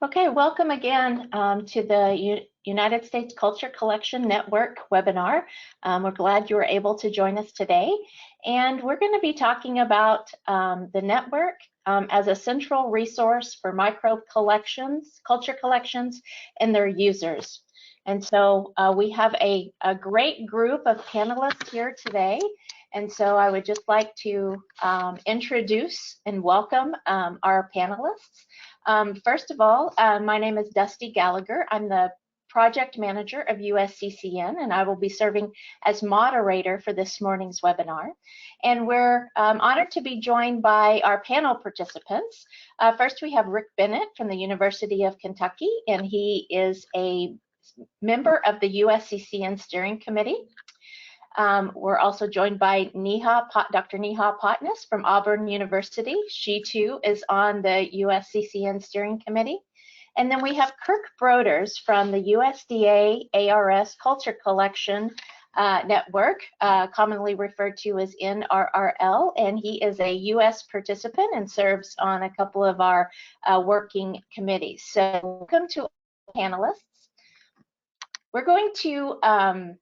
Okay, welcome again to the United States Culture Collection Network webinar. We're glad you were able to join us today. And we're going to be talking about the network as a central resource for microbe collections, culture collections, and their users. And so we have a great group of panelists here today. And so I would just like to introduce and welcome our panelists. First of all, my name is Dusti Gallagher. I'm the project manager of USCCN, and I will be serving as moderator for this morning's webinar. And we're honored to be joined by our panel participants. First, we have Rick Bennett from the University of Kentucky, and he is a member of the USCCN Steering Committee. We're also joined by Neha, Dr. Neha Potnis from Auburn University. She too is on the USCCN Steering Committee. And then we have Kirk Broders from the USDA-ARS Culture Collection Network, commonly referred to as NRRL, and he is a US participant and serves on a couple of our working committees. So welcome to all panelists. We're going to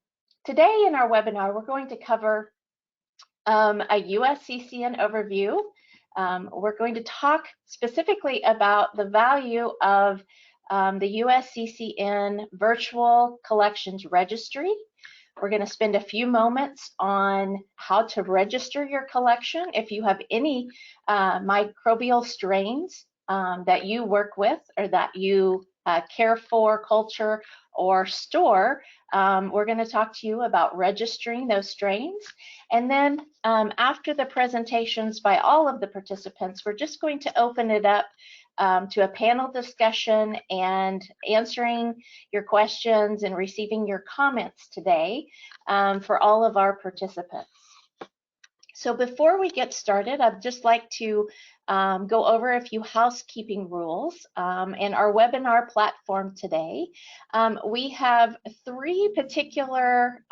today in our webinar, we're going to cover a USCCN overview. We're going to talk specifically about the value of the USCCN Virtual Collections Registry. We're going to spend a few moments on how to register your collection. If you have any microbial strains that you work with or that you care for, culture, or store, we're going to talk to you about registering those strains. And then after the presentations by all of the participants, we're just going to open it up to a panel discussion and answering your questions and receiving your comments today for all of our participants. So before we get started, I'd just like to go over a few housekeeping rules in our webinar platform today. We have three particular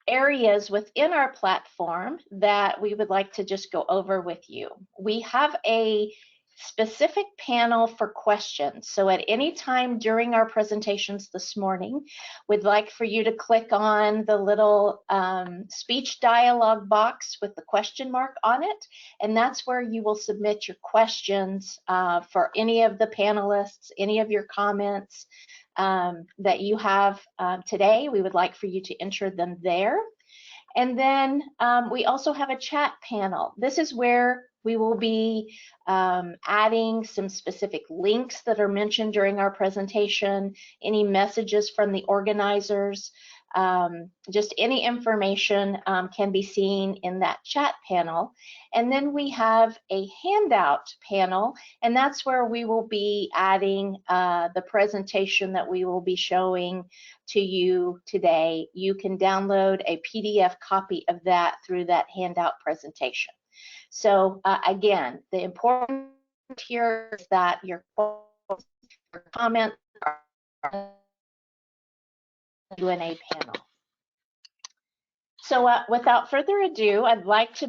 areas within our platform that we would like to just go over with you. We have a specific panel for questions. So at any time during our presentations this morning, we'd like for you to click on the little speech dialog box with the question mark on it. And that's where you will submit your questions for any of the panelists, any of your comments that you have today. We would like for you to enter them there. And then we also have a chat panel. This is where we will be adding some specific links that are mentioned during our presentation, any messages from the organizers, just any information can be seen in that chat panel. And then we have a handout panel, and that's where we will be adding the presentation that we will be showing to you today. You can download a PDF copy of that through that handout presentation. So again, the important here is that your comments are in the Q&A panel. So without further ado, I'd like to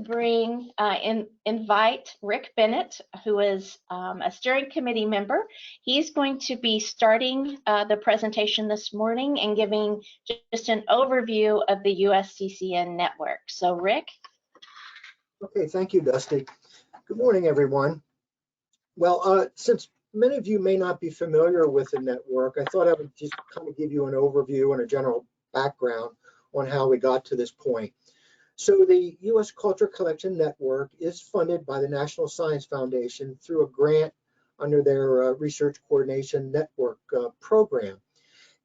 invite Rick Bennett, who is a steering committee member. He's going to be starting the presentation this morning and giving just an overview of the USCCN network. So Rick. Okay, thank you, Dusti. Good morning, everyone. Well, since many of you may not be familiar with the network, I thought I would just kind of give you an overview and a general background on how we got to this point. So the U.S. Culture Collection Network is funded by the National Science Foundation through a grant under their Research Coordination Network program.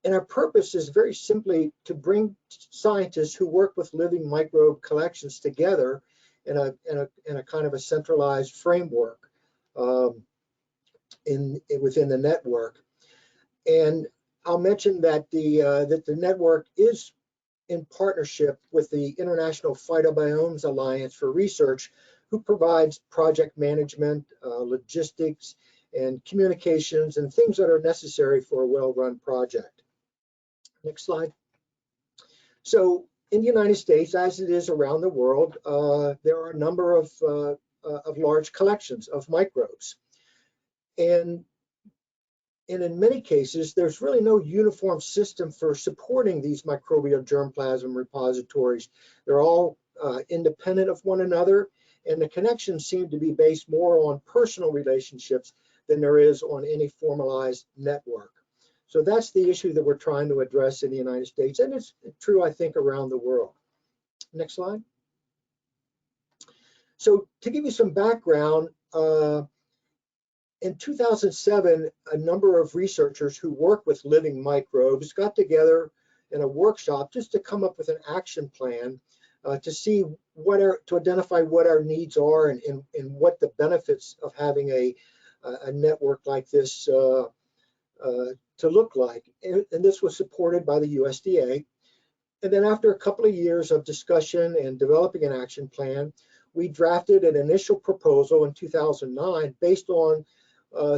And our purpose is very simply to bring scientists who work with living microbe collections together in a kind of a centralized framework within the network. And I'll mention that the network is in partnership with the International Phytobiomes Alliance for Research, who provides project management, logistics, and communications, and things that are necessary for a well-run project. Next slide. So in the United States, as it is around the world, there are a number of large collections of microbes. And in many cases, there's really no uniform system for supporting these microbial germplasm repositories. They're all independent of one another, and the connections seem to be based more on personal relationships than there is on any formalized network. So that's the issue that we're trying to address in the United States, and it's true, I think, around the world. Next slide. So to give you some background, in 2007, a number of researchers who work with living microbes got together in a workshop just to come up with an action plan to see to identify what our needs are and what the benefits of having a network like this to look like. And this was supported by the USDA. And then after a couple of years of discussion and developing an action plan, we drafted an initial proposal in 2009 based on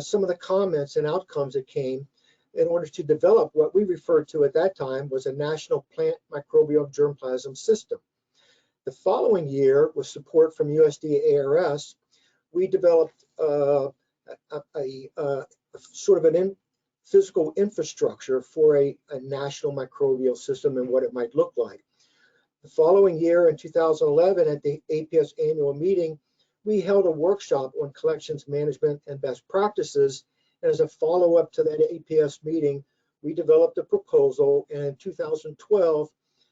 some of the comments and outcomes that came in order to develop what we referred to at that time was a national plant microbial germplasm system. The following year, with support from USDA-ARS, we developed a sort of physical infrastructure for a national microbial system and what it might look like. The following year, in 2011, at the APS annual meeting, we held a workshop on collections management and best practices. And as a follow-up to that APS meeting, we developed a proposal. And in 2012,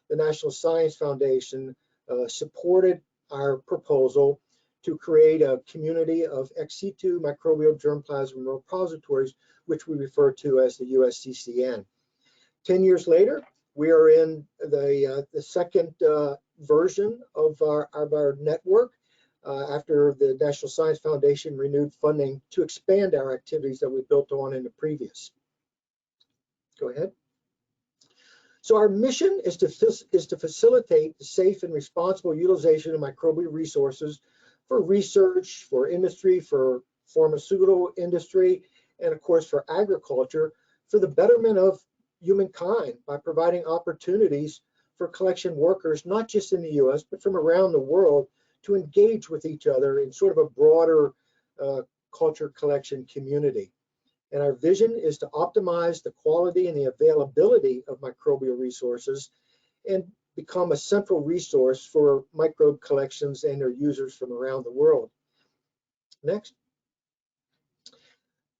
the National Science Foundation supported our proposal to create a community of ex situ microbial germplasm repositories, which we refer to as the USCCN. 10 years later, we are in the second version of our network after the National Science Foundation renewed funding to expand our activities that we built on in the previous. Go ahead. So our mission is to facilitate the safe and responsible utilization of microbial resources for research, for industry, for pharmaceutical industry, and of course for agriculture, for the betterment of humankind by providing opportunities for collection workers, not just in the US, but from around the world, to engage with each other in sort of a broader culture collection community. And our vision is to optimize the quality and the availability of microbial resources and become a central resource for microbe collections and their users from around the world. Next.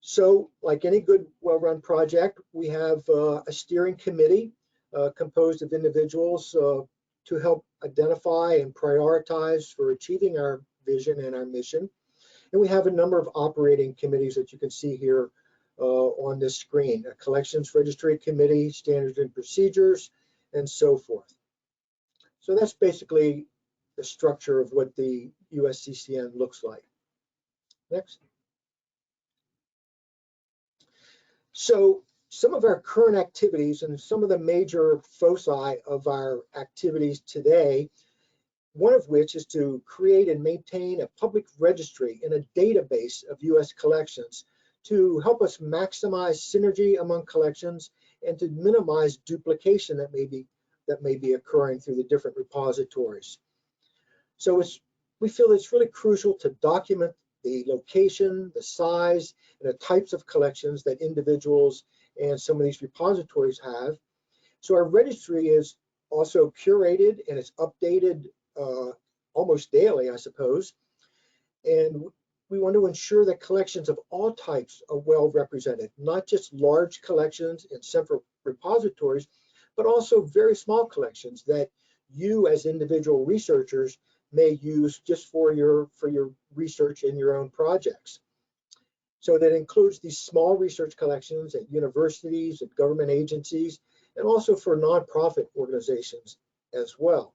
So, like any good, well-run project, we have a steering committee composed of individuals to help identify and prioritize for achieving our vision and our mission. And we have a number of operating committees that you can see here on this screen: a collections registry committee, standards and procedures, and so forth. So that's basically the structure of what the USCCN looks like. Next. So some of our current activities and some of the major foci of our activities today, one of which is to create and maintain a public registry and a database of US collections to help us maximize synergy among collections and to minimize duplication that may be occurring through the different repositories. So we feel it's really crucial to document the location, the size, and the types of collections that individuals and some of these repositories have. So our registry is also curated and it's updated almost daily, I suppose. And we want to ensure that collections of all types are well represented, not just large collections in central repositories, but also very small collections that you as individual researchers may use just for your research in your own projects. So that includes these small research collections at universities, at government agencies, and also for nonprofit organizations as well.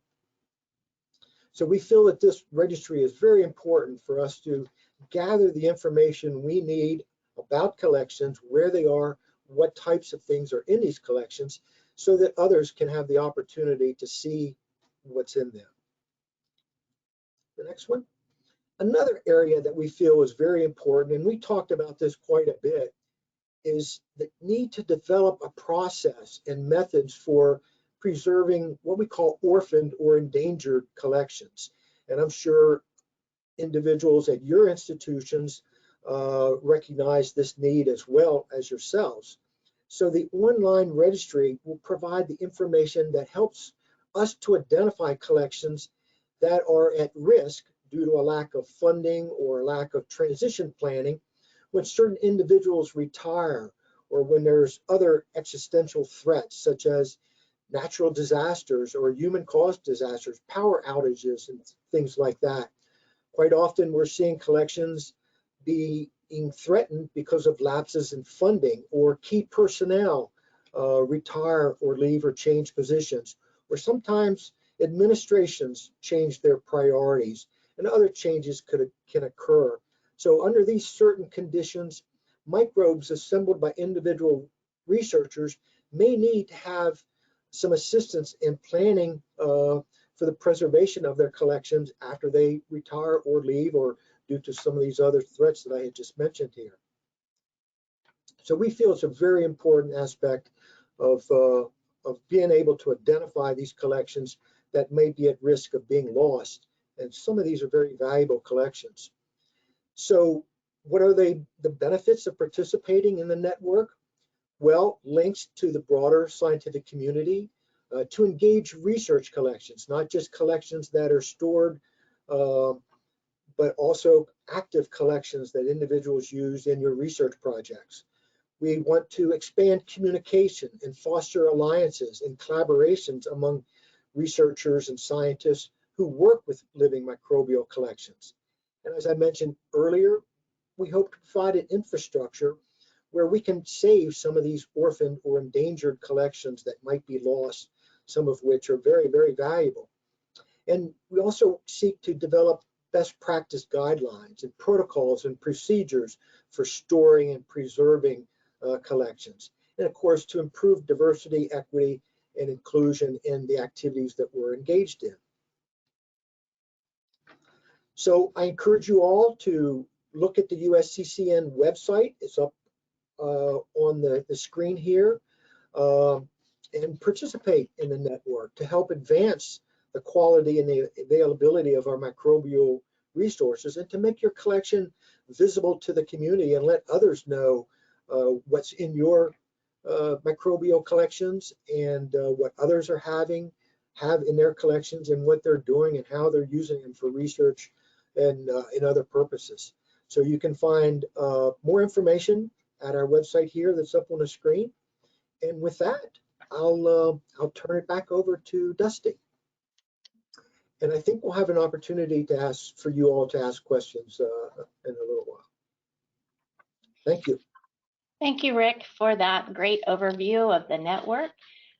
So we feel that this registry is very important for us to gather the information we need about collections, where they are, what types of things are in these collections, so that others can have the opportunity to see what's in them. The next one. Another area that we feel is very important, and we talked about this quite a bit, is the need to develop a process and methods for preserving what we call orphaned or endangered collections. And I'm sure individuals at your institutions recognize this need as well as yourselves. So the online registry will provide the information that helps us to identify collections that are at risk due to a lack of funding or a lack of transition planning when certain individuals retire or when there's other existential threats such as natural disasters or human-caused disasters, power outages, and things like that. Quite often we're seeing collections being threatened because of lapses in funding or key personnel retire or leave or change positions, or sometimes administrations change their priorities and other changes can occur. So under these certain conditions, microbes assembled by individual researchers may need to have some assistance in planning for the preservation of their collections after they retire or leave or due to some of these other threats that I had just mentioned here. So we feel it's a very important aspect of being able to identify these collections that may be at risk of being lost. And some of these are very valuable collections. So what are the benefits of participating in the network? Well, links to the broader scientific community, to engage research collections, not just collections that are stored, but also active collections that individuals use in your research projects. We want to expand communication and foster alliances and collaborations among researchers and scientists who work with living microbial collections. And as I mentioned earlier, we hope to provide an infrastructure where we can save some of these orphaned or endangered collections that might be lost, some of which are very, very valuable. And we also seek to develop best practice guidelines and protocols and procedures for storing and preserving collections. And of course, to improve diversity, equity, and inclusion in the activities that we're engaged in. So I encourage you all to look at the USCCN website. It's up on the screen here, and participate in the network to help advance the quality and the availability of our microbial resources and to make your collection visible to the community and let others know what's in your microbial collections and what others are have in their collections and what they're doing and how they're using them for research and in other purposes. So you can find more information at our website here that's up on the screen. And with that, I'll turn it back over to Dusti. And I think we'll have an opportunity to for you all to ask questions in a little while. Thank you. Thank you, Rick, for that great overview of the network.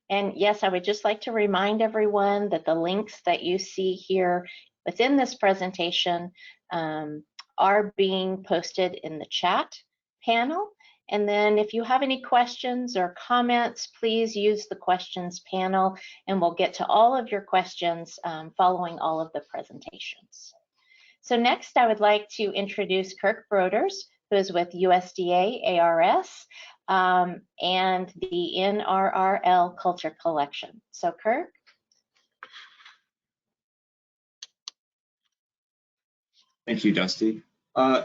And yes, I would just like to remind everyone that the links that you see here within this presentation are being posted in the chat panel. And then if you have any questions or comments, please use the questions panel and we'll get to all of your questions following all of the presentations. So next, I would like to introduce Kirk Broders, who is with USDA-ARS and the NRRL Culture Collection. So Kirk. Thank you, Dusti.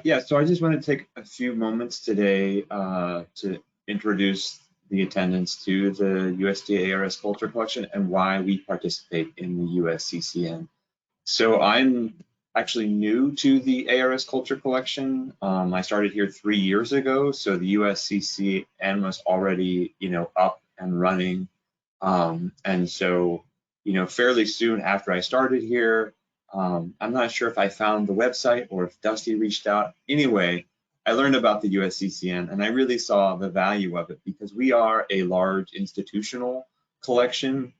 Yeah, so I just want to take a few moments today to introduce the attendance to the USDA-ARS Culture Collection and why we participate in the USCCN. So I'm actually new to the ARS Culture Collection. I started here 3 years ago, so the USCCN was already, up and running. And so, fairly soon after I started here, I'm not sure if I found the website or if Dusti reached out. Anyway, I learned about the USCCN and I really saw the value of it because we are a large institutional collection.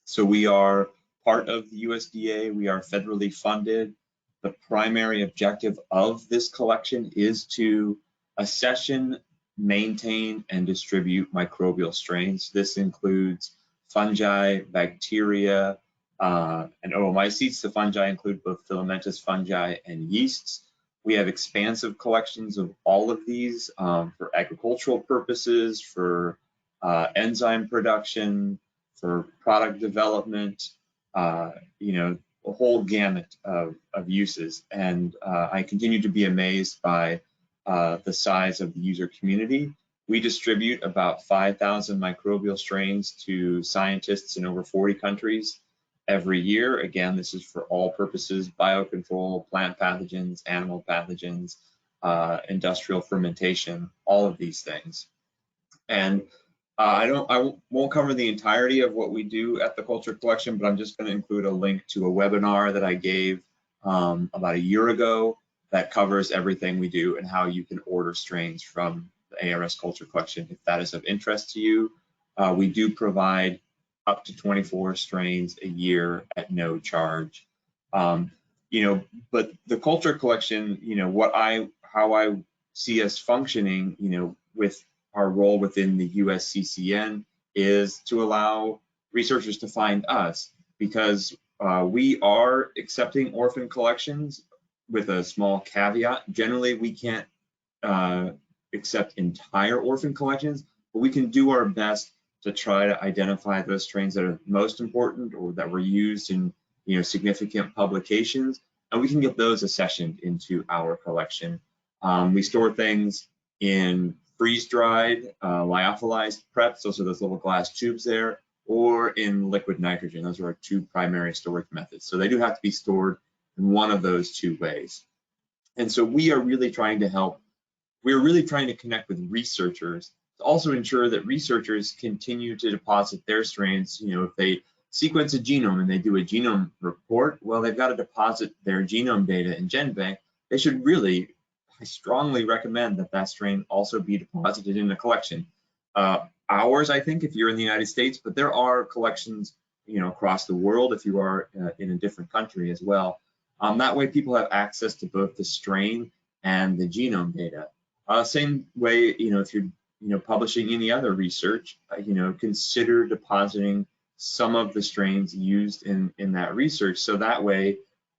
So we are part of the USDA, we are federally funded. The primary objective of this collection is to accession, maintain, and distribute microbial strains. This includes fungi, bacteria, and oomycetes. The fungi include both filamentous fungi and yeasts. We have expansive collections of all of these for agricultural purposes, for enzyme production, for product development, a whole gamut of uses. And I continue to be amazed by the size of the user community. We distribute about 5,000 microbial strains to scientists in over 40 countries every year. Again, this is for all purposes: biocontrol, plant pathogens, animal pathogens, industrial fermentation, all of these things. And I won't cover the entirety of what we do at the Culture Collection, but I'm just going to include a link to a webinar that I gave about a year ago that covers everything we do and how you can order strains from the ARS Culture Collection if that is of interest to you. We do provide up to 24 strains a year at no charge. But the Culture Collection, how I see us functioning, with our role within the USCCN is to allow researchers to find us, because we are accepting orphan collections with a small caveat. Generally, we can't accept entire orphan collections, but we can do our best to try to identify those strains that are most important or that were used in significant publications, and we can get those accessioned into our collection. We store things in freeze-dried, lyophilized preps, those are those little glass tubes there, or in liquid nitrogen. Those are our two primary storage methods. So they do have to be stored in one of those two ways. And so we are really trying to help. We're really trying to connect with researchers to also ensure that researchers continue to deposit their strains. If they sequence a genome and they do a genome report, well, they've got to deposit their genome data in GenBank. They should really, I strongly recommend that strain also be deposited in a collection. Ours, I think, if you're in the United States, but there are collections, across the world if you are in a different country as well. That way people have access to both the strain and the genome data. Same way, if you're publishing any other research, consider depositing some of the strains used in that research, so that way,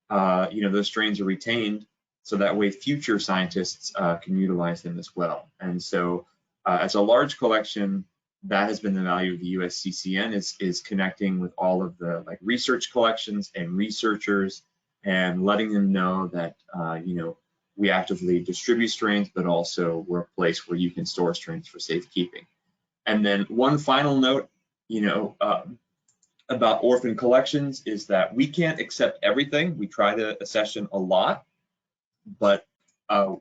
those strains are retained, so that way future scientists can utilize them as well. And so as a large collection, that has been the value of the USCCN, is connecting with all of the research collections and researchers and letting them know that we actively distribute strains, but also we're a place where you can store strains for safekeeping. And then one final note, about orphan collections is that we can't accept everything. We try to accession a lot, but the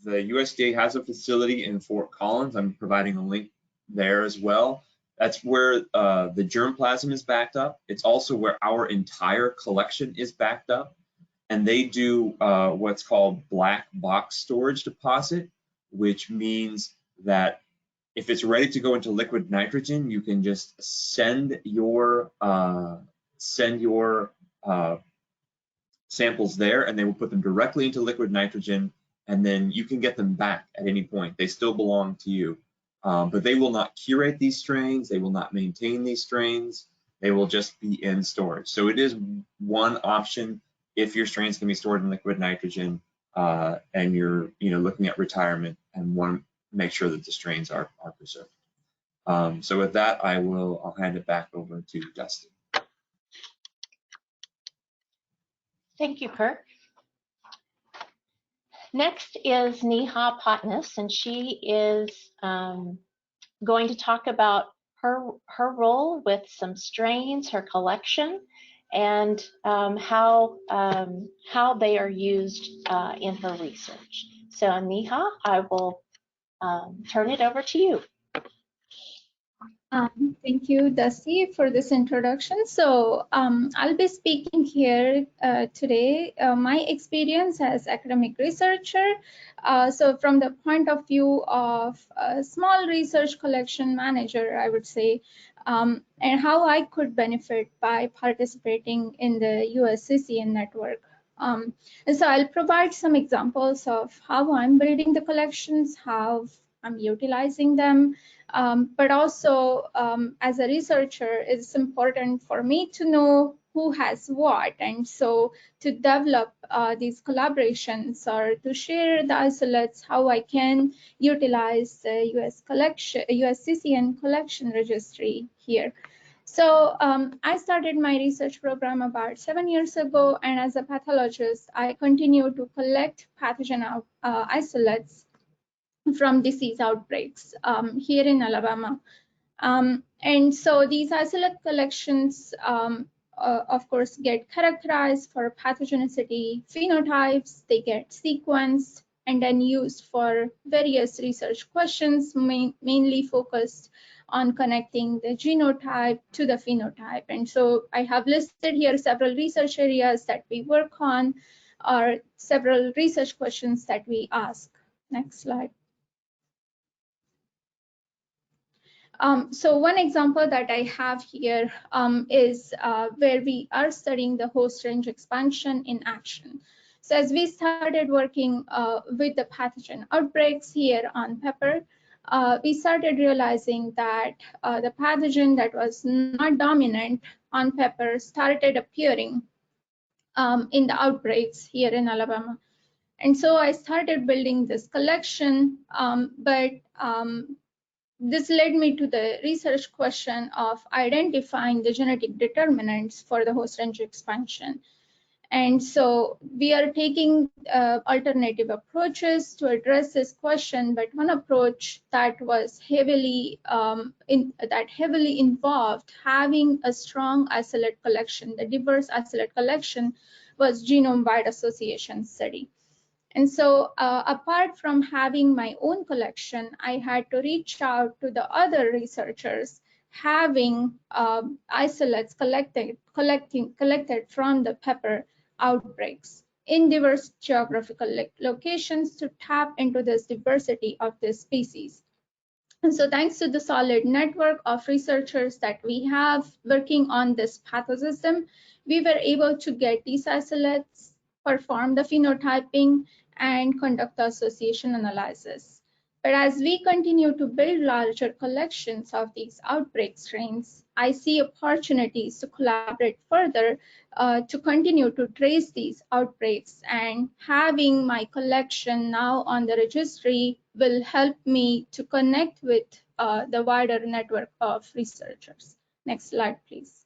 USDA has a facility in Fort Collins. I'm providing a link there as well. That's where the germplasm is backed up. It's also where our entire collection is backed up. And they do what's called black box storage deposit, which means that if it's ready to go into liquid nitrogen, you can just send your samples there, and they will put them directly into liquid nitrogen, and then you can get them back at any point. They still belong to you, but they will not curate these strains. They will not maintain these strains. They will just be in storage. So it is one option if your strains can be stored in liquid nitrogen and you're looking at retirement and want to make sure that the strains are preserved. So with that, I'll hand it back over to Dusti. Thank you, Kirk. Next is Neha Potnis, and she is going to talk about her role with some strains, her collection, and how they are used in her research. So Neha, I will turn it over to you. Thank you, Dusti, for this introduction. So I'll be speaking here today, my experience as academic researcher. So from the point of view of a small research collection manager, I would say, and how I could benefit by participating in the USCCN network. And so I'll provide some examples of how I'm building the collections, how I'm utilizing them, but also as a researcher, it's important for me to know who has what, and so to develop these collaborations or to share the isolates, how I can utilize the USCCN collection registry here. So I started my research program about 7 years ago, and as a pathologist, I continue to collect pathogen isolates from disease outbreaks here in Alabama. And so these isolate collections, of course, get characterized for pathogenicity phenotypes, they get sequenced, and then used for various research questions, mainly focused on connecting the genotype to the phenotype. And so I have listed here several research areas that we work on, or several research questions that we ask. Next slide. So one example that I have here is where we are studying the host range expansion in action. So as we started working with the pathogen outbreaks here on pepper, we started realizing that the pathogen that was not dominant on pepper started appearing in the outbreaks here in Alabama. And so I started building this collection, but this led me to the research question of identifying the genetic determinants for the host range expansion. And so we are taking alternative approaches to address this question, but one approach that was heavily involved having a strong isolate collection, the diverse isolate collection, was genome-wide association study. And so apart from having my own collection, I had to reach out to the other researchers having isolates collected from the pepper outbreaks in diverse geographical locations to tap into this diversity of this species. And so thanks to the solid network of researchers that we have working on this pathosystem, we were able to get these isolates, perform the phenotyping, and conduct the association analysis. But as we continue to build larger collections of these outbreak strains, I see opportunities to collaborate further to continue to trace these outbreaks, and having my collection now on the registry will help me to connect with the wider network of researchers. Next slide, please.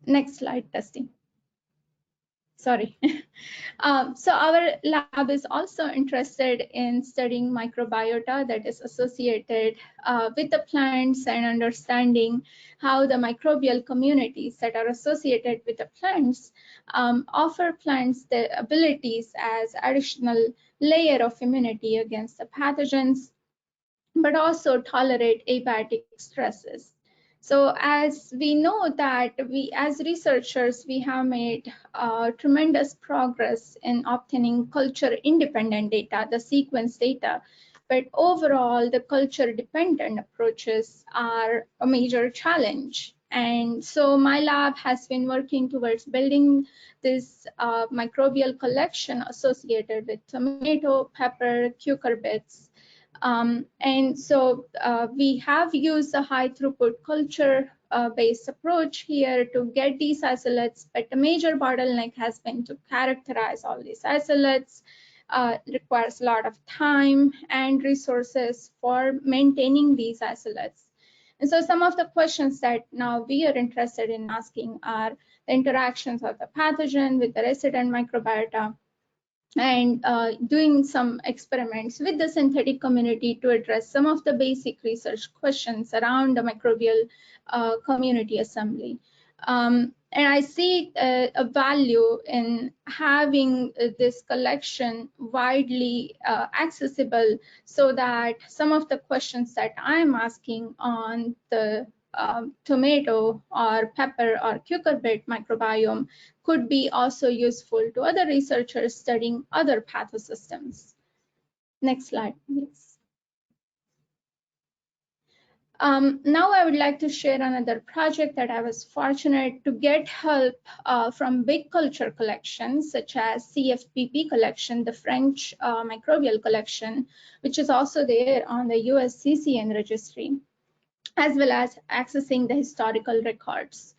Next slide, Dusti. Sorry. So our lab is also interested in studying microbiota that is associated with the plants, and understanding how the microbial communities that are associated with the plants offer plants the abilities as additional layer of immunity against the pathogens, but also tolerate abiotic stresses. So as we know that we as researchers, we have made tremendous progress in obtaining culture independent data, the sequence data, but overall the culture dependent approaches are a major challenge. And so my lab has been working towards building this microbial collection associated with tomato, pepper, cucurbits. And so we have used a high throughput culture based approach here to get these isolates, but the major bottleneck has been to characterize all these isolates. Requires a lot of time and resources for maintaining these isolates. And so some of the questions that now we are interested in asking are the interactions of the pathogen with the resident microbiota, and doing some experiments with the synthetic community to address some of the basic research questions around the microbial community assembly. And I see a value in having this collection widely accessible, so that some of the questions that I'm asking on the tomato or pepper or cucurbit microbiome could be also useful to other researchers studying other pathosystems. Next slide, please. Now I would like to share another project that I was fortunate to get help from big culture collections such as CFPP collection, the French microbial collection, which is also there on the USCCN registry, as well as accessing the historical records.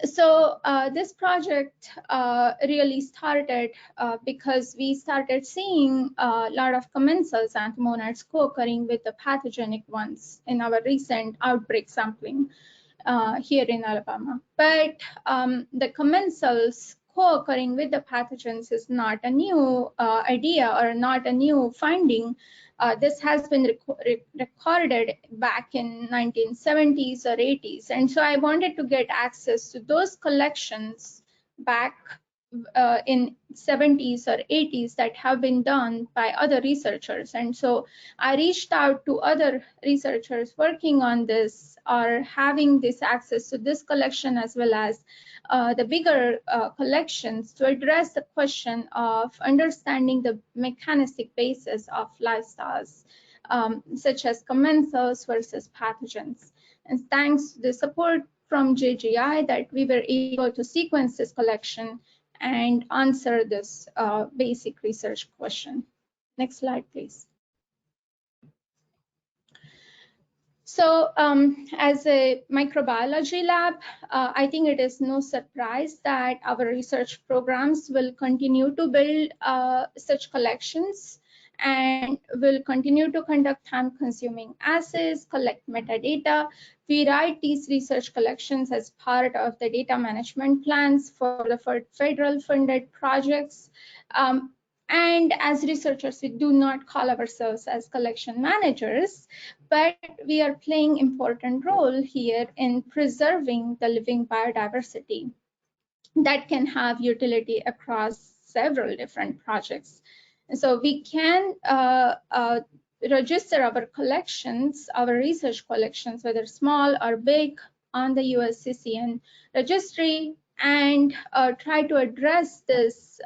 So this project really started because we started seeing a lot of commensals anthomonads co-occurring with the pathogenic ones in our recent outbreak sampling here in Alabama. But the commensals co-occurring with the pathogens is not a new idea or not a new finding. This has been recorded back in 1970s or 80s. And so I wanted to get access to those collections back in 70s or 80s that have been done by other researchers. And so I reached out to other researchers working on this or having this access to this collection as well as the bigger collections to address the question of understanding the mechanistic basis of lifestyles, such as commensals versus pathogens. And thanks to the support from JGI that we were able to sequence this collection and answer this basic research question. Next slide, please. So as a microbiology lab, I think it is no surprise that our research programs will continue to build such collections and will continue to conduct time-consuming assays, collect metadata. We write these research collections as part of the data management plans for the federal funded projects. And as researchers, we do not call ourselves as collection managers, but we are playing an important role here in preserving the living biodiversity that can have utility across several different projects. And so we can register our collections, our research collections, whether small or big, on the USCCN registry and try to address this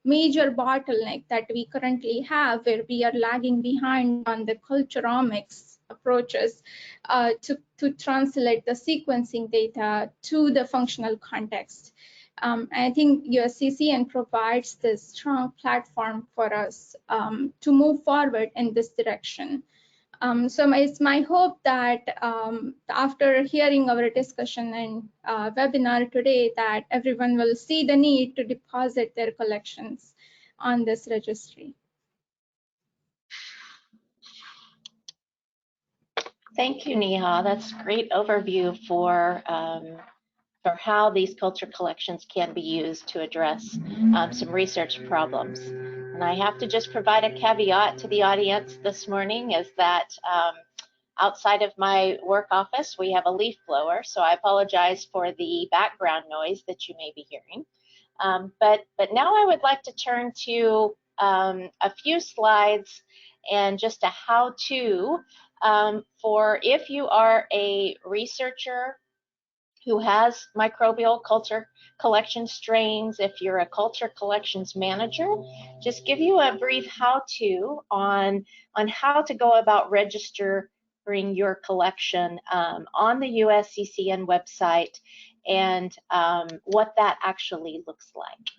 major bottleneck that we currently have, where we are lagging behind on the culturomics approaches to translate the sequencing data to the functional context. I think USCCN provides this strong platform for us to move forward in this direction. So it's my hope that after hearing our discussion and webinar today, that everyone will see the need to deposit their collections on this registry. Thank you, Neha. That's a great overview for how these culture collections can be used to address some research problems. And I have to just provide a caveat to the audience this morning is that outside of my work office, we have a leaf blower, so I apologize for the background noise that you may be hearing. But now I would like to turn to a few slides and just a how-to for if you are a researcher who has microbial culture collection strains, if you're a culture collections manager, just give you a brief how-to on how to go about registering your collection on the USCCN website and what that actually looks like.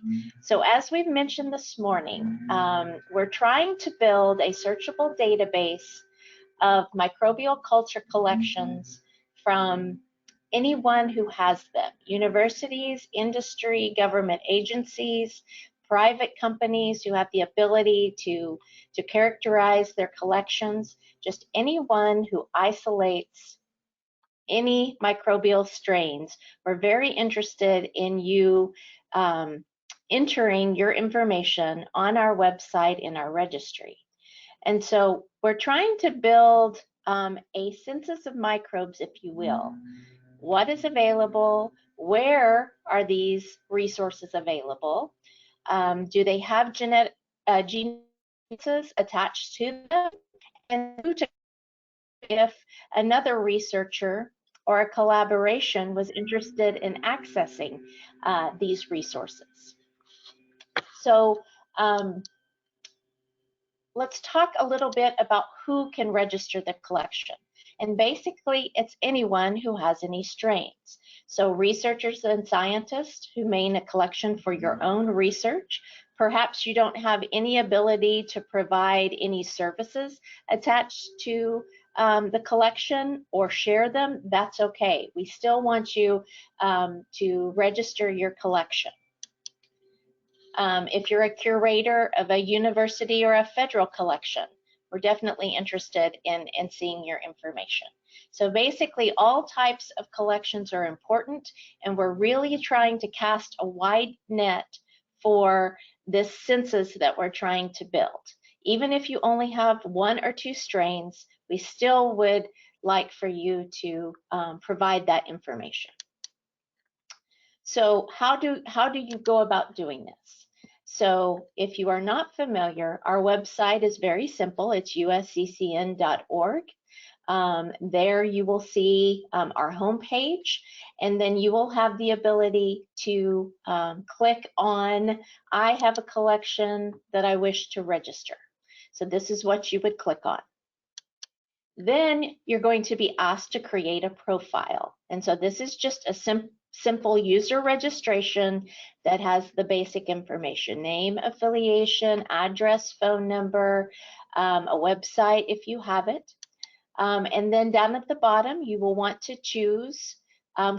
So as we've mentioned this morning, we're trying to build a searchable database of microbial culture collections from anyone who has them: universities, industry, government agencies, private companies who have the ability to characterize their collections, just anyone who isolates any microbial strains. We're very interested in you entering your information on our website in our registry. And so we're trying to build a census of microbes, if you will. What is available? Where are these resources available? Do they have genetic genomes attached to them? And who to, if another researcher or a collaboration was interested in accessing these resources. So let's talk a little bit about who can register the collection. And basically, it's anyone who has any strains. So researchers and scientists who maintain a collection for your own research. Perhaps you don't have any ability to provide any services attached to the collection or share them. That's okay. We still want you to register your collection. If you're a curator of a university or a federal collection, we're definitely interested in seeing your information. So basically, all types of collections are important, and we're really trying to cast a wide net for this census that we're trying to build. Even if you only have 1 or 2 strains, we still would like for you to provide that information. So how do you go about doing this? So if you are not familiar, our website is very simple. It's usccn.org. There you will see our homepage, and then you will have the ability to click on, I have a collection that I wish to register. So this is what you would click on. Then you're going to be asked to create a profile. And so this is just a simple user registration that has the basic information: name, affiliation, address, phone number, a website if you have it. And then down at the bottom, you will want to choose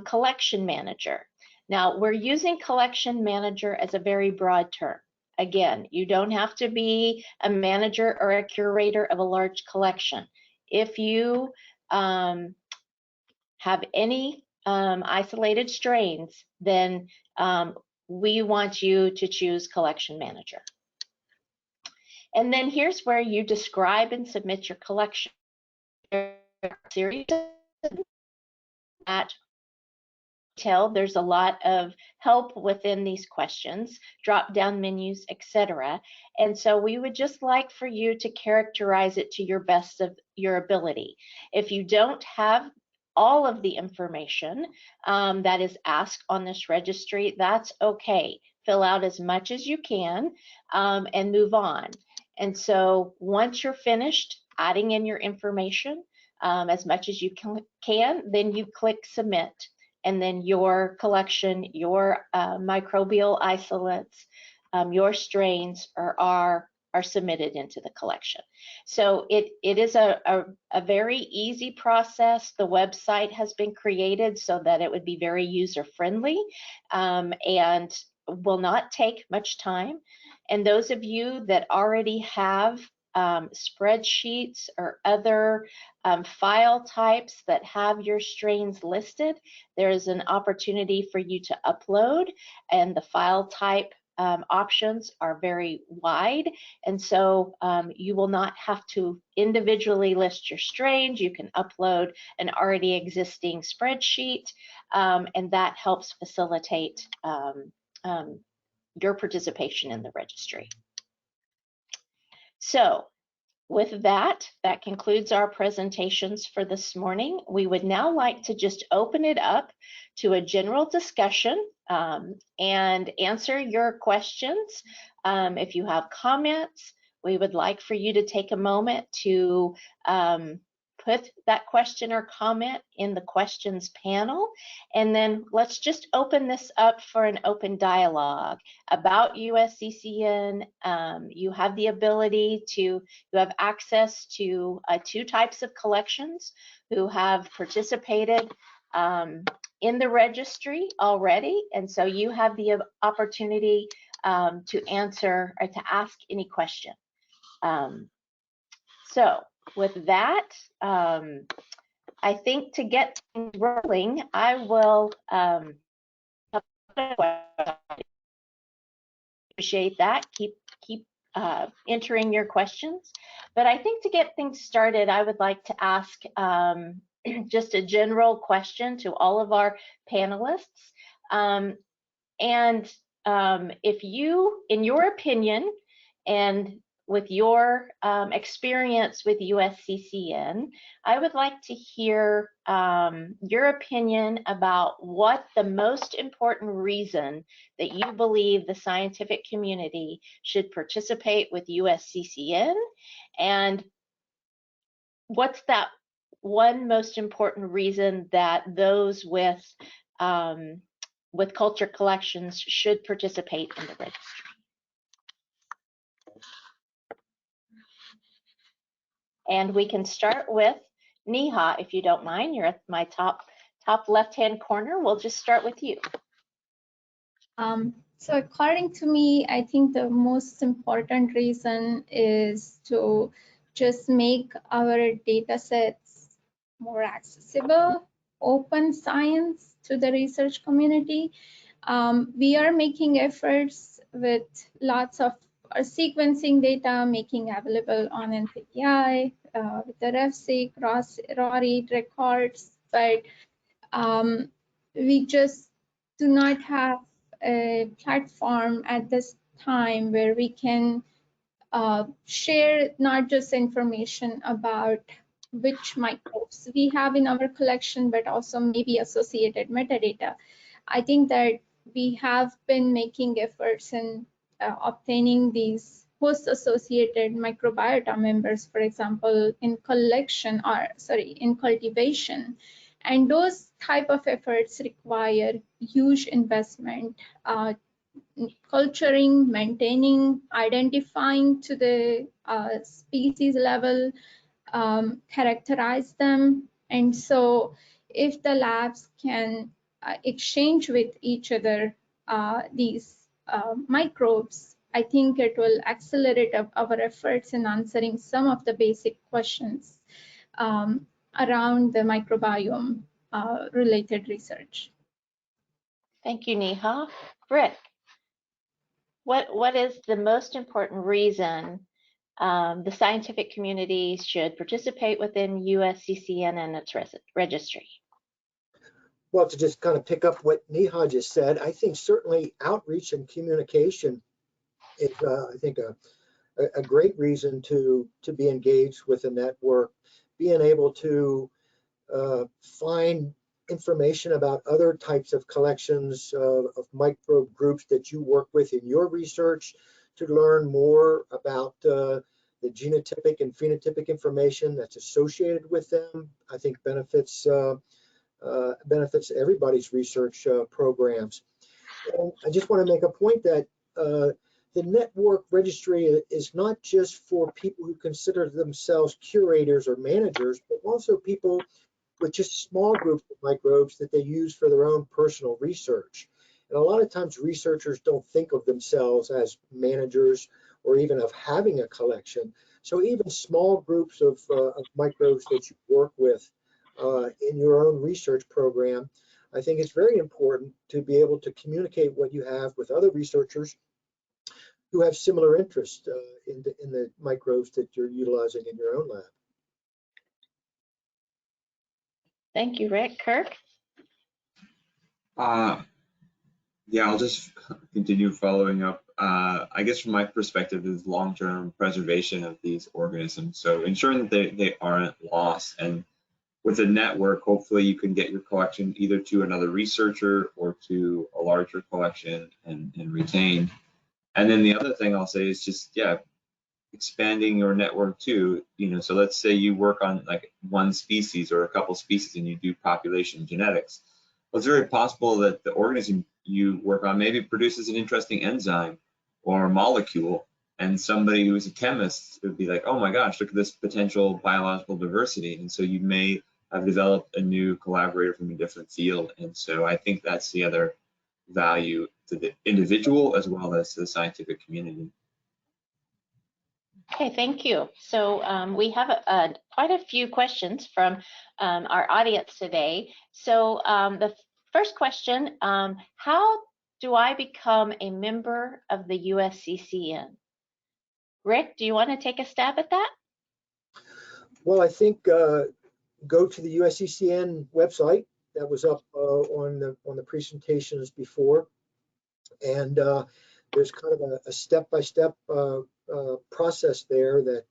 collection manager. Now, we're using collection manager as a very broad term. Again, you don't have to be a manager or a curator of a large collection. If you have any isolated strains, then we want you to choose collection manager. And then here's where you describe and submit your collection series at detail. There's a lot of help within these questions, drop down menus, etc. And so we would just like for you to characterize it to your best of your ability. If you don't have all of the information that is asked on this registry, that's okay. Fill out as much as you can and move on. And so once you're finished adding in your information, as much as you can, then you click submit, and then your collection, your microbial isolates, your strains are submitted into the collection. So it is a very easy process. The website has been created so that it would be very user friendly and will not take much time. And those of you that already have spreadsheets or other file types that have your strains listed, there is an opportunity for you to upload, and the file type options are very wide, and so you will not have to individually list your strains. You can upload an already existing spreadsheet, and that helps facilitate your participation in the registry. So with that concludes our presentations for this morning. We would now like to just open it up to a general discussion and answer your questions. If you have comments, we would like for you to take a moment to put that question or comment in the questions panel, and then let's just open this up for an open dialogue about USCCN. You have the ability to, you have access to 2 types of collections who have participated in the registry already, and so you have the opportunity to answer or to ask any question. So with that, I think to get things rolling, I will appreciate that. Keep entering your questions. But I think to get things started, I would like to ask just a general question to all of our panelists. If you, in your opinion, and with your experience with USCCN, I would like to hear your opinion about what the most important reason that you believe the scientific community should participate with USCCN, and what's that one most important reason that those with culture collections should participate in the registry. And we can start with Neha, if you don't mind. You're at my top left-hand corner. We'll just start with you. So according to me, I think the most important reason is to just make our data sets more accessible, open science to the research community. We are making efforts with lots of our sequencing data, making available on NCBI, with the RefSeq, raw read records, but we just do not have a platform at this time where we can share not just information about which microbes we have in our collection, but also maybe associated metadata. I think that we have been making efforts in obtaining these host-associated microbiota members, for example, in cultivation. And those type of efforts require huge investment, culturing, maintaining, identifying to the species level, characterize them. And so if the labs can exchange with each other these microbes, I think it will accelerate our efforts in answering some of the basic questions around the microbiome related research. Thank you, Neha. Rick, what is the most important reason the scientific community should participate within USCCN and its registry? Well, to just kind of pick up what Neha just said, I think certainly outreach and communication is, I think, a great reason to be engaged with a network. Being able to find information about other types of collections of microbe groups that you work with in your research, to learn more about the genotypic and phenotypic information that's associated with them, I think benefits everybody's research programs. And I just want to make a point that the network registry is not just for people who consider themselves curators or managers, but also people with just small groups of microbes that they use for their own personal research. And a lot of times researchers don't think of themselves as managers or even of having a collection. So even small groups of microbes that you work with in your own research program, I think it's very important to be able to communicate what you have with other researchers who have similar interest in the microbes that you're utilizing in your own lab. Thank you, Rick. Kirk? Yeah, I'll just continue following up. I guess from my perspective is long-term preservation of these organisms. So ensuring that they aren't lost, and with a network, hopefully you can get your collection either to another researcher or to a larger collection and retain. And then the other thing I'll say is just, yeah, expanding your network too. So let's say you work on like one species or a couple species and you do population genetics. Well, it's very possible that the organism you work on maybe produces an interesting enzyme or molecule, and somebody who is a chemist would be like, oh my gosh, look at this potential biological diversity. And so you may have developed a new collaborator from a different field. And so I think that's the other value to the individual as well as to the scientific community. Okay, thank you. So we have quite a few questions from our audience today. So the first question, how do I become a member of the USCCN? Rick, do you want to take a stab at that? Well, I think go to the USCCN website that was up on the presentations before, and there's kind of a step-by-step process there that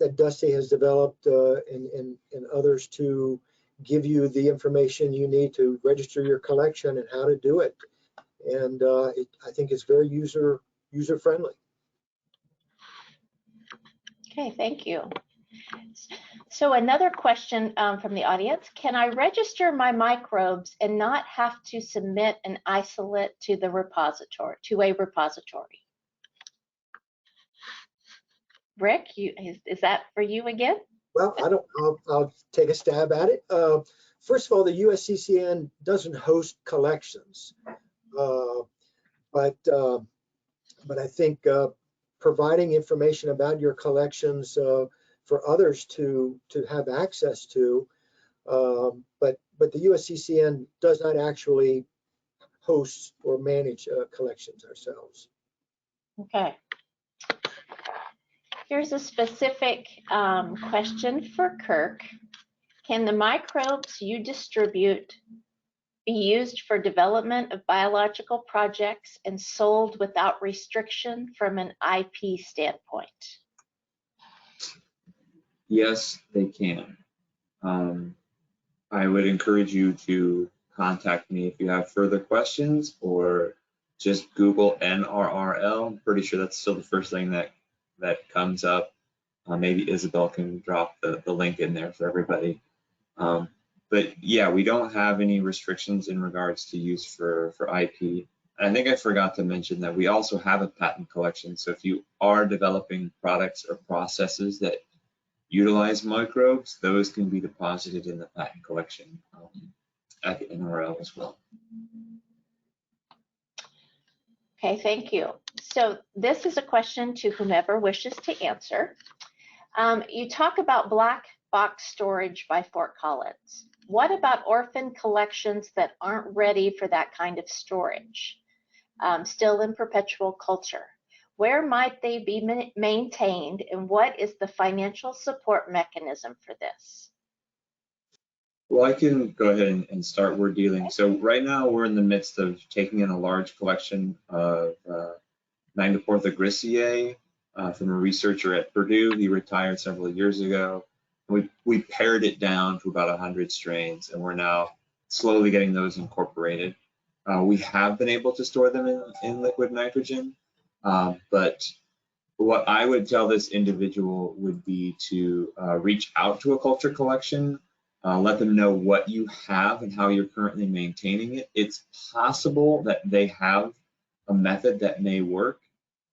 Dusti has developed and others to give you the information you need to register your collection and how to do it. And I think it's very user-friendly. Okay, thank you. So another question from the audience, can I register my microbes and not have to submit an isolate to the repository, to a repository? Rick, is that for you again? Well, I'll take a stab at it. First of all, the USCCN doesn't host collections, but I think providing information about your collections for others to have access to. But the USCCN does not actually host or manage collections ourselves. Okay. Here's a specific question for Kirk. Can the microbes you distribute be used for development of biological projects and sold without restriction from an IP standpoint? Yes, they can. I would encourage you to contact me if you have further questions, or just Google NRRL. I'm pretty sure that's still the first thing that comes up. Maybe Isabel can drop the link in there for everybody. But yeah, we don't have any restrictions in regards to use for IP. And I think I forgot to mention that we also have a patent collection. So if you are developing products or processes that utilize microbes, those can be deposited in the patent collection at the NRRL as well. Okay, thank you. So this is a question to whomever wishes to answer. You talk about black box storage by Fort Collins. What about orphan collections that aren't ready for that kind of storage, still in perpetual culture? Where might they be maintained, and what is the financial support mechanism for this? Well, I can go ahead and start word dealing. So right now we're in the midst of taking in a large collection of Magniportha griseae from a researcher at Purdue. He retired several years ago. We pared it down to about 100 strains, and we're now slowly getting those incorporated. We have been able to store them in liquid nitrogen, but what I would tell this individual would be to reach out to a culture collection, let them know what you have and how you're currently maintaining it. It's possible that they have a method that may work.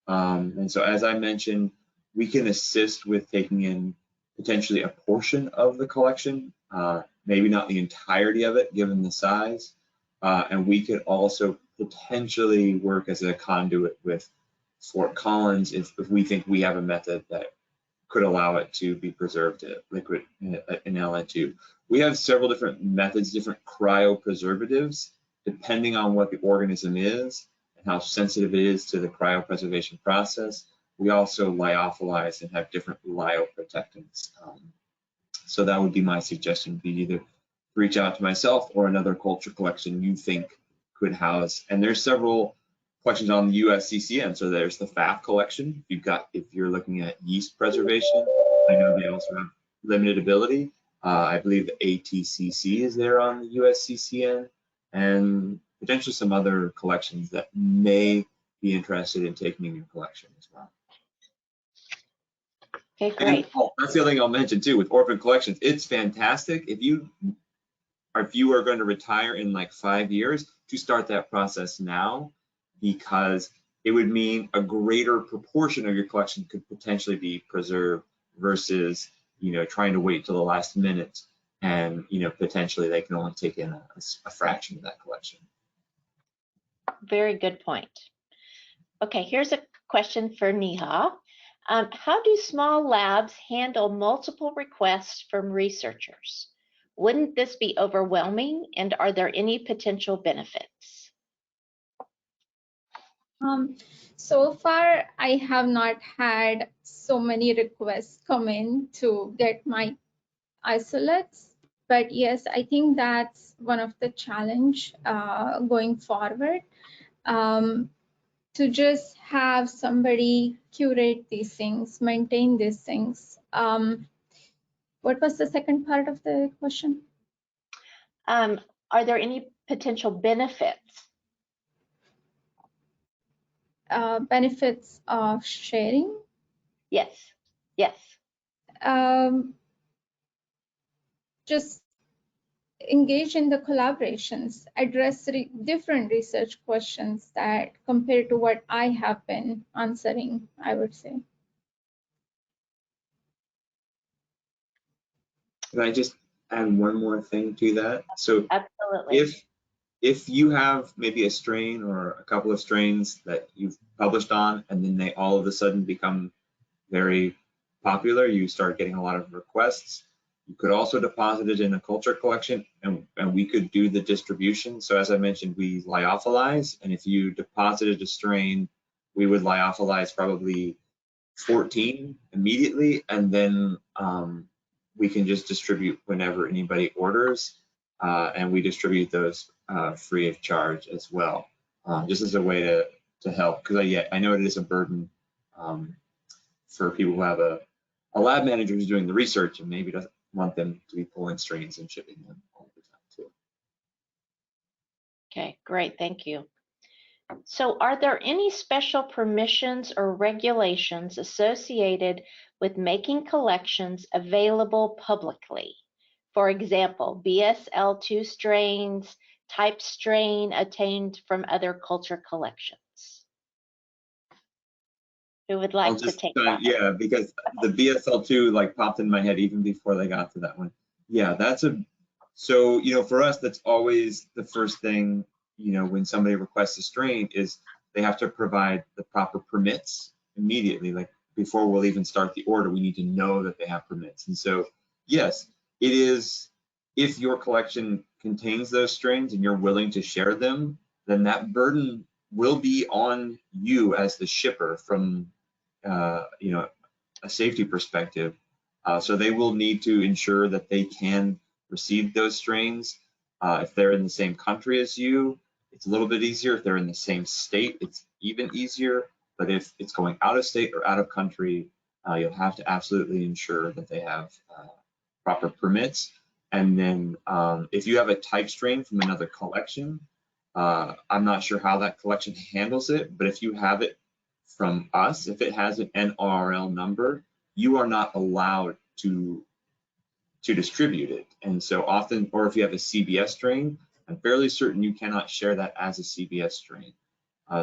And so as I mentioned, we can assist with taking in potentially a portion of the collection, maybe not the entirety of it given the size. And we could also potentially work as a conduit with Fort Collins if we think we have a method that could allow it to be preserved liquid in LN2. We have several different methods, different cryopreservatives, depending on what the organism is and how sensitive it is to the cryopreservation process. We also lyophilize and have different lyoprotectants. So that would be my suggestion, be either reach out to myself or another culture collection you think could house. And there's several collections on the USCCN. So there's the FAF collection. If you're looking at yeast preservation, I know they also have limited ability. I believe the ATCC is there on the USCCN, and potentially some other collections that may be interested in taking in your collection as well. Okay, great. And that's the other thing I'll mention too with orphan collections. It's fantastic if you are going to retire in like 5 years, to start that process now, because it would mean a greater proportion of your collection could potentially be preserved versus, trying to wait till the last minute and, potentially they can only take in a fraction of that collection. Very good point. Okay, here's a question for Neha. How do small labs handle multiple requests from researchers? Wouldn't this be overwhelming, and are there any potential benefits? So far, I have not had so many requests come in to get my isolates, but yes, I think that's one of the challenge going forward, to just have somebody curate these things, maintain these things. What was the second part of the question? Are there any potential benefits? Benefits of sharing? Yes, yes. Just engage in the collaborations, address different research questions that compared to what I have been answering, I would say. Can I just add one more thing to that? So Absolutely. if you have maybe a strain or a couple of strains that you've published on, and then they all of a sudden become very popular, you start getting a lot of requests. You could also deposit it in a culture collection, and we could do the distribution. So as I mentioned, we lyophilize, and if you deposited a strain, we would lyophilize probably 14 immediately, and then we can just distribute whenever anybody orders, and we distribute those free of charge as well, just as a way to help, because I know it is a burden for people who have a lab manager who's doing the research and maybe doesn't want them to be pulling strains and shipping them all the time too. Okay, great, thank you. So are there any special permissions or regulations associated with making collections available publicly? For example, BSL2 strains, type strain attained from other culture collections. Who would like to take that? Yeah, because the BSL2 like popped in my head even before they got to that one. Yeah, so, you know, for us, that's always the first thing, you know, when somebody requests a strain is they have to provide the proper permits immediately. Like before we'll even start the order, we need to know that they have permits. And so, yes, it is, if your collection contains those strains and you're willing to share them, then that burden will be on you as the shipper from, you know, a safety perspective. So they will need to ensure that they can receive those strains. If they're in the same country as you, it's a little bit easier. If they're in the same state, it's even easier. But if it's going out of state or out of country, you'll have to absolutely ensure that they have proper permits. And then if you have a type strain from another collection, I'm not sure how that collection handles it, but if you have it from us, if it has an NRRL number, you are not allowed to distribute it. And so often, or if you have a CBS strain, I'm fairly certain you cannot share that as a CBS strain.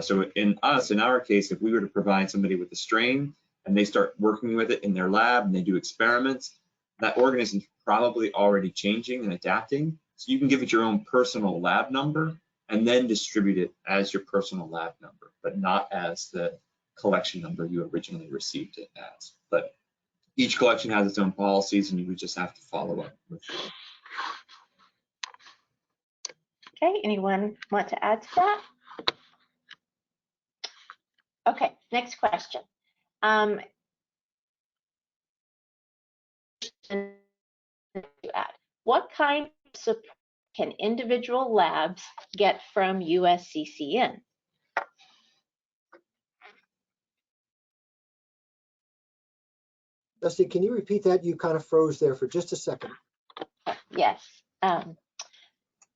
So in our case, if we were to provide somebody with a strain and they start working with it in their lab and they do experiments, that organism is probably already changing and adapting. So you can give it your own personal lab number and then distribute it as your personal lab number, but not as the collection number you originally received it as. But each collection has its own policies and you would just have to follow up with them. Okay, anyone want to add to that? Okay, next question. What kind of support can individual labs get from USCCN? Dusti, can you repeat that? You kind of froze there for just a second. Yes.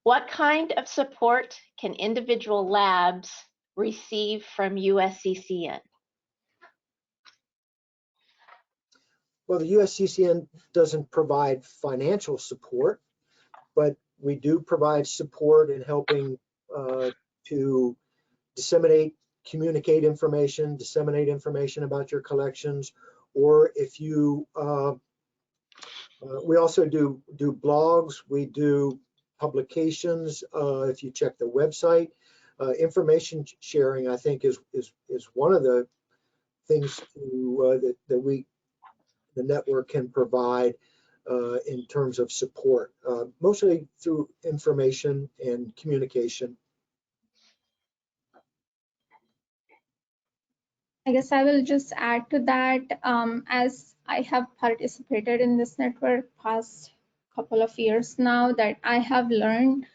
What kind of support can individual labs receive from USCCN? Well, the USCCN doesn't provide financial support, but we do provide support in helping to communicate information, disseminate information about your collections, or if you, we also do blogs, we do publications. If you check the website, information sharing, I think, is one of the things that the network can provide in terms of support, mostly through information and communication. I guess I will just add to that, as I have participated in this network past couple of years now, that I have learned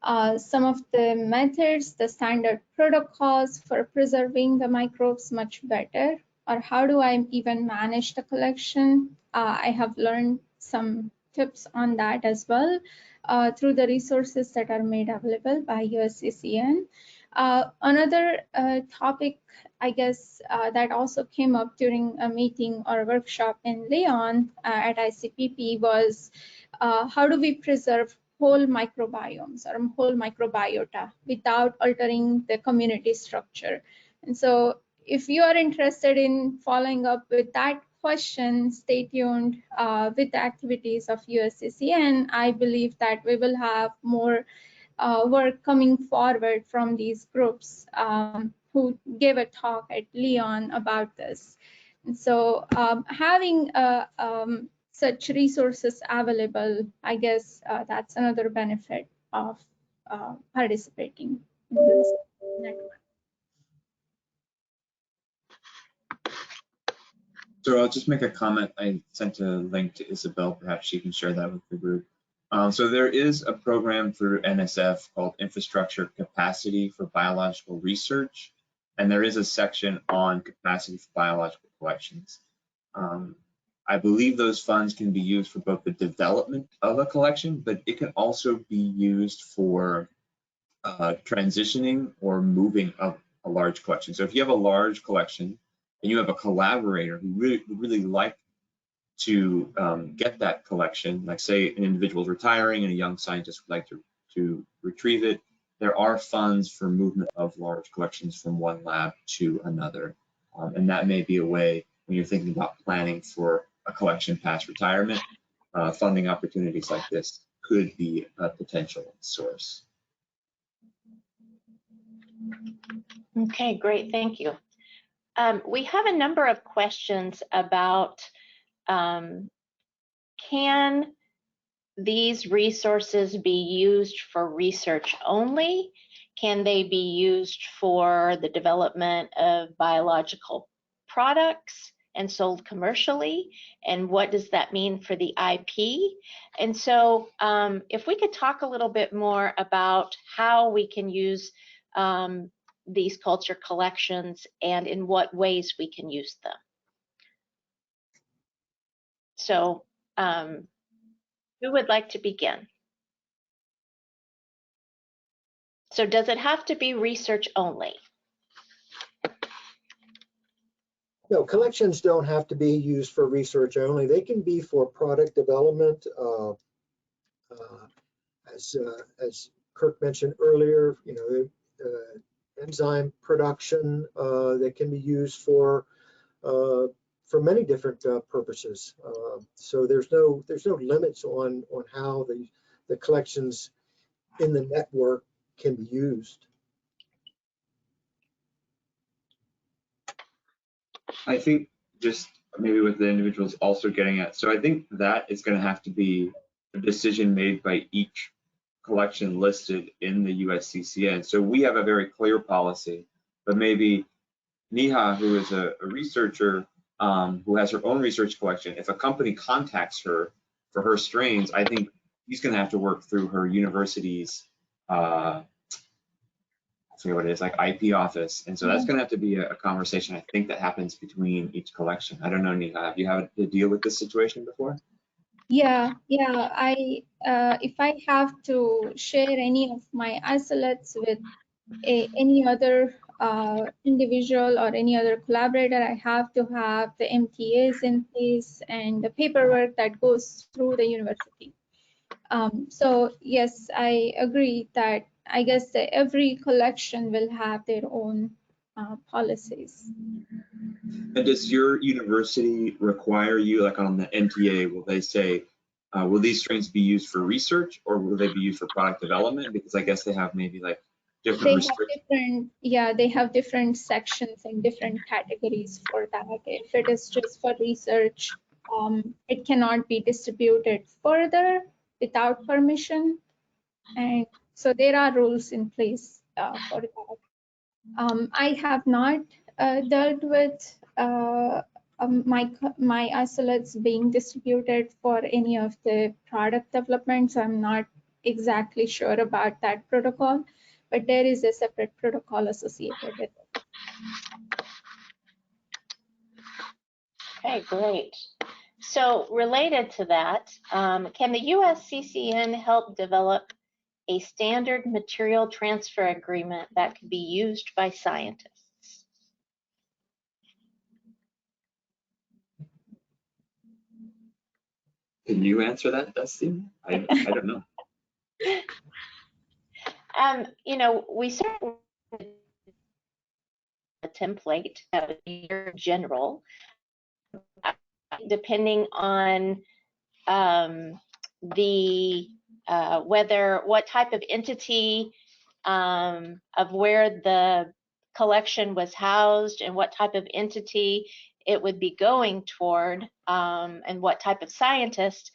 some of the methods, the standard protocols for preserving the microbes much better, or how do I even manage the collection. I have learned some tips on that as well through the resources that are made available by USCCN. Another topic, I guess, that also came up during a meeting or workshop in Lyon at ICPP was how do we preserve whole microbiomes or whole microbiota without altering the community structure. And so if you are interested in following up with that question, stay tuned with the activities of USCCN. I believe that we will have more work coming forward from these groups who gave a talk at Lyon about this. And so having such resources available, I guess that's another benefit of participating in this network. So I'll just make a comment. I sent a link to Isabel. Perhaps she can share that with the group. So there is a program through NSF called Infrastructure Capacity for Biological Research, and there is a section on capacity for biological collections. I believe those funds can be used for both the development of a collection, but it can also be used for transitioning or moving up a large collection. So if you have a large collection and you have a collaborator who would really like to get that collection, like say an individual is retiring and a young scientist would like to retrieve it, there are funds for movement of large collections from one lab to another. And that may be a way when you're thinking about planning for a collection past retirement, funding opportunities like this could be a potential source. Okay, great, thank you. We have a number of questions about can these resources be used for research only? Can they be used for the development of biological products and sold commercially? And what does that mean for the IP? And so if we could talk a little bit more about how we can use these culture collections and in what ways we can use them. So who would like to begin? So does it have to be research only? No, collections don't have to be used for research only. They can be for product development. As Kirk mentioned earlier, you know, enzyme production that can be used for many different purposes. So there's no limits on how the collections in the network can be used. I think just maybe with the individuals also getting at, so I think that is going to have to be a decision made by each collection listed in the USCCN. So we have a very clear policy, but maybe Neha, who is a researcher who has her own research collection, if a company contacts her for her strains, I think he's going to have to work through her university's I forget what it is, like IP office. And so that's going to have to be a conversation, I think, that happens between each collection. I don't know, Neha, have you had to deal with this situation before? Yeah. If I have to share any of my isolates with any other individual or any other collaborator, I have to have the MTAs in place and the paperwork that goes through the university. So yes, I agree that I guess that every collection will have their own policies. And does your university require you, like on the MTA, will they say, will these strains be used for research or will they be used for product development? Because I guess they have maybe like different restrictions. They have different sections and different categories for that. If it is just for research, it cannot be distributed further without permission. And so there are rules in place for that. I have not dealt with my isolates being distributed for any of the product development, so I'm not exactly sure about that protocol, but there is a separate protocol associated with it. Okay, great. So related to that, can the USCCN help develop a standard material transfer agreement that can be used by scientists? Can you answer that, Dusti? I don't know. You know, we certainly a template in general, depending on the what type of entity of where the collection was housed and what type of entity it would be going toward, and what type of scientist,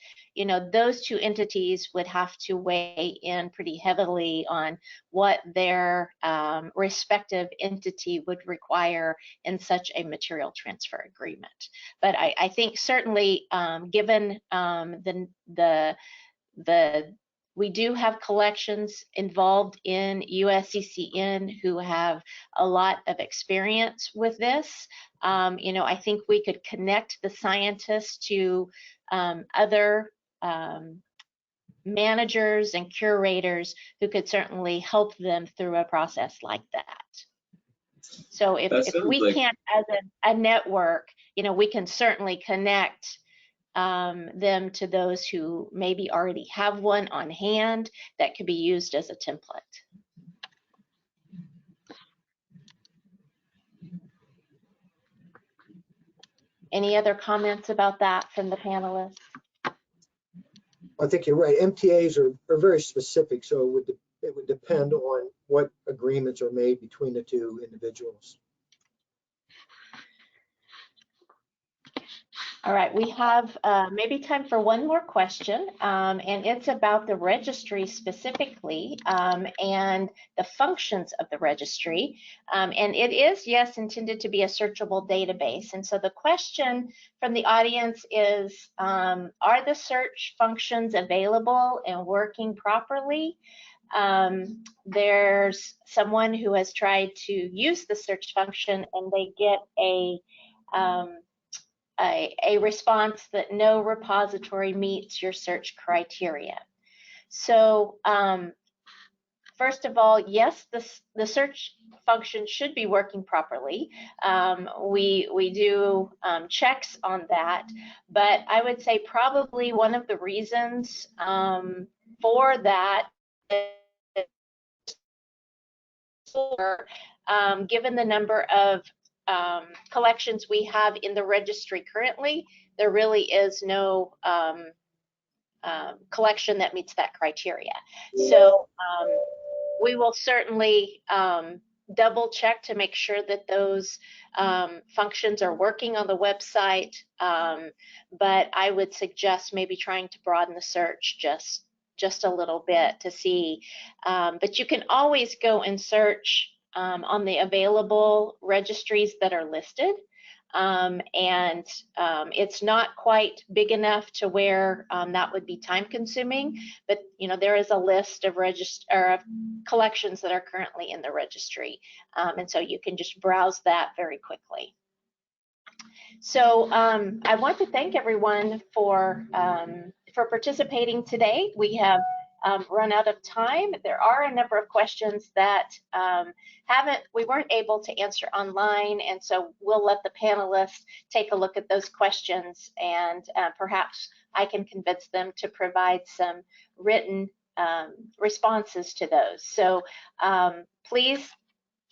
those two entities would have to weigh in pretty heavily on what their respective entity would require in such a material transfer agreement. But I think certainly, given we do have collections involved in USCCN who have a lot of experience with this. I think we could connect the scientists to other managers and curators who could certainly help them through a process like that. So if we can't, as a network, we can certainly connect them to those who maybe already have one on hand that could be used as a template. Any other comments about that from the panelists? I think you're right. MTAs are very specific, so it would depend on what agreements are made between the two individuals. All right, we have maybe time for one more question, and it's about the registry specifically, and the functions of the registry. And it is, yes, intended to be a searchable database. And so the question from the audience is, are the search functions available and working properly? There's someone who has tried to use the search function and they get a response that no repository meets your search criteria. So first of all, yes, the search function should be working properly. We do checks on that, but I would say probably one of the reasons for that is given the number of collections we have in the registry currently, there really is no collection that meets that criteria. So we will certainly double check to make sure that those functions are working on the website, but I would suggest maybe trying to broaden the search just a little bit to see. But you can always go and search on the available registries that are listed, and it's not quite big enough to where that would be time consuming, but there is a list of collections that are currently in the registry, and so you can just browse that very quickly. So I want to thank everyone for participating today. We have run out of time. There are a number of questions that we weren't able to answer online, and so we'll let the panelists take a look at those questions, and perhaps I can convince them to provide some written responses to those. So please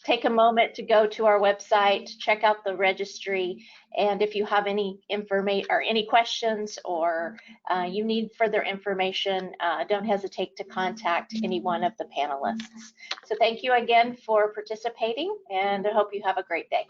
take a moment to go to our website, check out the registry, and if you have any information or any questions, or you need further information, don't hesitate to contact any one of the panelists. So thank you again for participating, and I hope you have a great day.